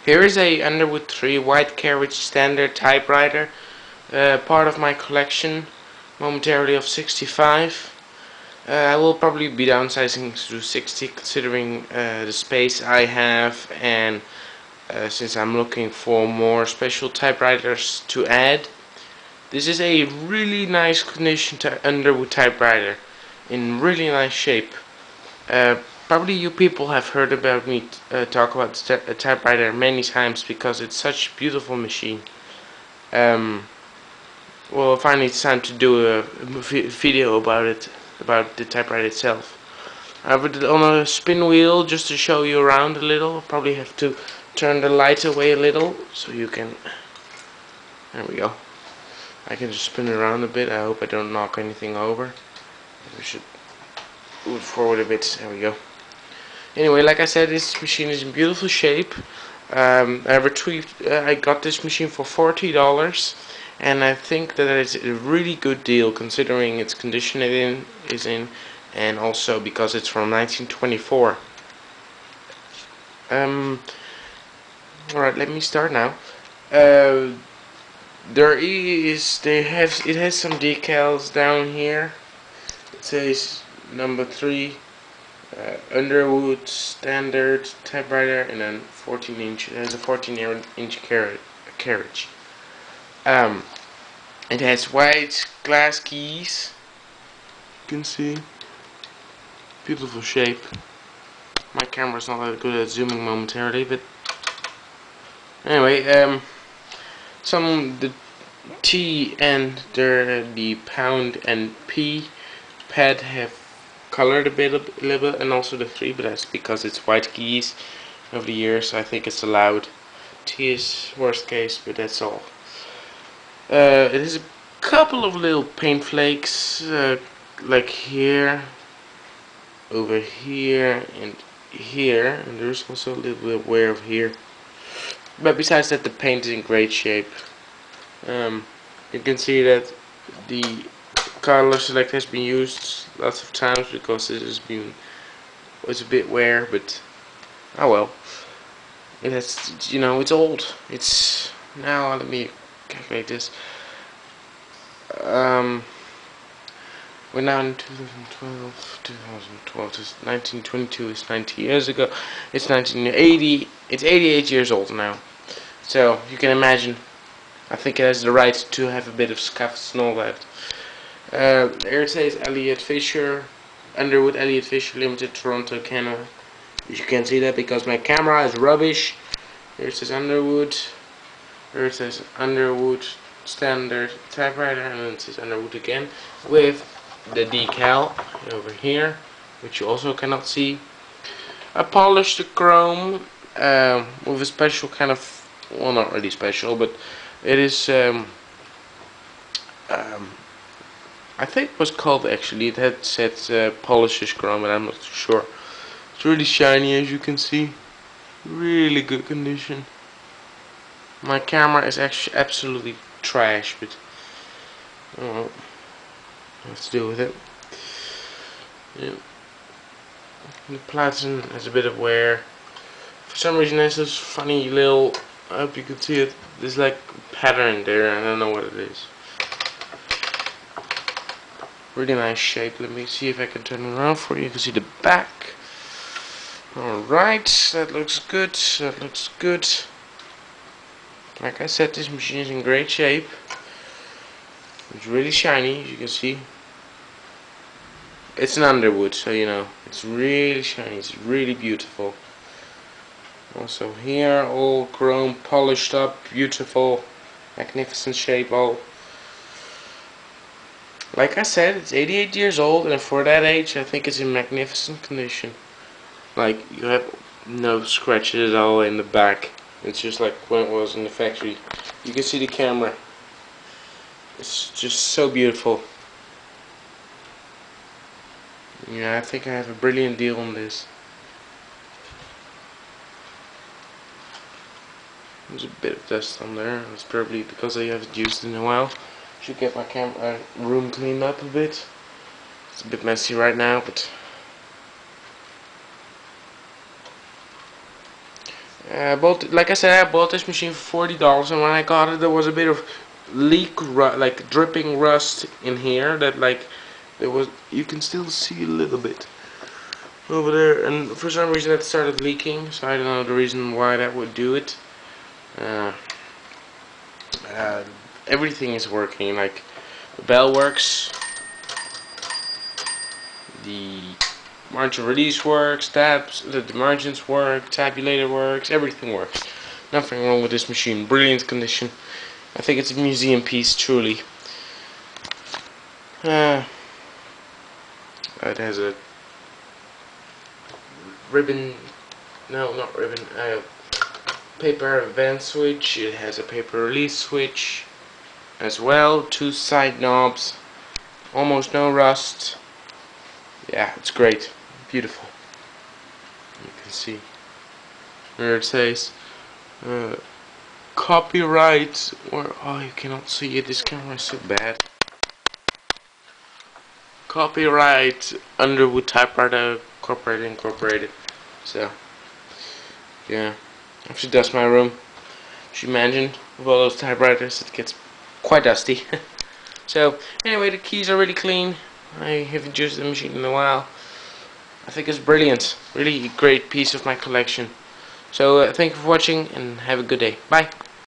Here is a Underwood 3 white carriage standard typewriter, part of my collection momentarily of 65. I will probably be downsizing to 60 considering the space I have, and since I'm looking for more special typewriters to add. This is a really nice condition Underwood typewriter in really nice shape. Probably you people have heard about me talk about the typewriter many times because it's such a beautiful machine. Well, finally it's time to do a video about it, about the typewriter itself. I have it on a spin wheel just to show you around a little. Probably have to turn the light away a little so you can. There we go. I can just spin it around a bit. I hope I don't knock anything over. We should move forward a bit. There we go. Anyway, like I said, this machine is in beautiful shape. I got this machine for $40, and I think that it's a really good deal considering its condition it is in, and also because it's from 1924. Alright, let me start now. It has some decals down here. It says number 3 Underwood standard typewriter, and then 14 inch. It has a 14-inch carriage. It has white glass keys. You can see, beautiful shape. My camera's not that good at zooming momentarily, but anyway, the T and the pound and P pad have colored a little bit, and also the 3, but that's because it's white keys over the years, so I think it's allowed. T is worst case, but that's all. It has a couple of little paint flakes, like here, over here, and here, and there's also a little bit of wear over here. But besides that, the paint is in great shape. You can see that the color select has been used lots of times because it's a bit wear, but oh well. It has, it's old. It's now, let me calculate this. We're now in 2012 is 1922 is 90 years ago. It's 1980. It's 88 years old now. So you can imagine. I think it has the right to have a bit of scuffs and all that. Here it says Elliot Fisher, Underwood Elliot Fisher Limited, Toronto, Canada. You can see that because my camera is rubbish. Here it says Underwood. Here it says Underwood standard typewriter, and then it says Underwood again with the decal over here, which you also cannot see. I polished the chrome with a special kind of, well, not really special, but it is I think it was called, actually, it had said polishes chrome, but I'm not too sure. It's really shiny, as you can see. Really good condition. My camera is actually absolutely trash, but oh, I have to deal with it. Yeah. The platen has a bit of wear. For some reason there's this funny little, I hope you can see it, there's like a pattern there, I don't know what it is. Really nice shape. Let me see if I can turn it around for you. You can see the back. Alright, that looks good. That looks good. Like I said, this machine is in great shape. It's really shiny, as you can see. It's an Underwood, so you know, it's really shiny. It's really beautiful. Also here, all chrome polished up, beautiful, magnificent shape. All, like I said, it's 88 years old, and for that age I think it's in magnificent condition. Like, you have no scratches at all in the back. It's just like when it was in the factory. You can see the camera. It's just so beautiful. Yeah, I think I have a brilliant deal on this. There's a bit of dust on there. It's probably because I haven't used it in a while. Should get my camera room cleaned up a bit. It's a bit messy right now, but Like I said, I bought this machine for $40, and when I got it, there was a bit of like dripping rust in here. That like there was, you can still see a little bit over there, and for some reason it started leaking. So I don't know the reason why that would do it. Uh, uh, Everything is working. Like the bell works, the margin release works, the margins work, tabulator works, everything works. Nothing wrong with this machine. Brilliant condition. I think it's a museum piece, truly. It has a ribbon, no, not ribbon, paper vent switch. It has a paper release switch as well. 2 side knobs. Almost no rust. Yeah, it's great. Beautiful. You can see where it says copyright, or oh, you cannot see it, this camera is so bad. Copyright Underwood Typewriter Incorporated. So yeah, I should dust my room. Should imagine with all those typewriters, it gets quite dusty. So anyway, the keys are really clean. I haven't used the machine in a while. I think it's brilliant. Really great piece of my collection. So thank you for watching and have a good day. Bye.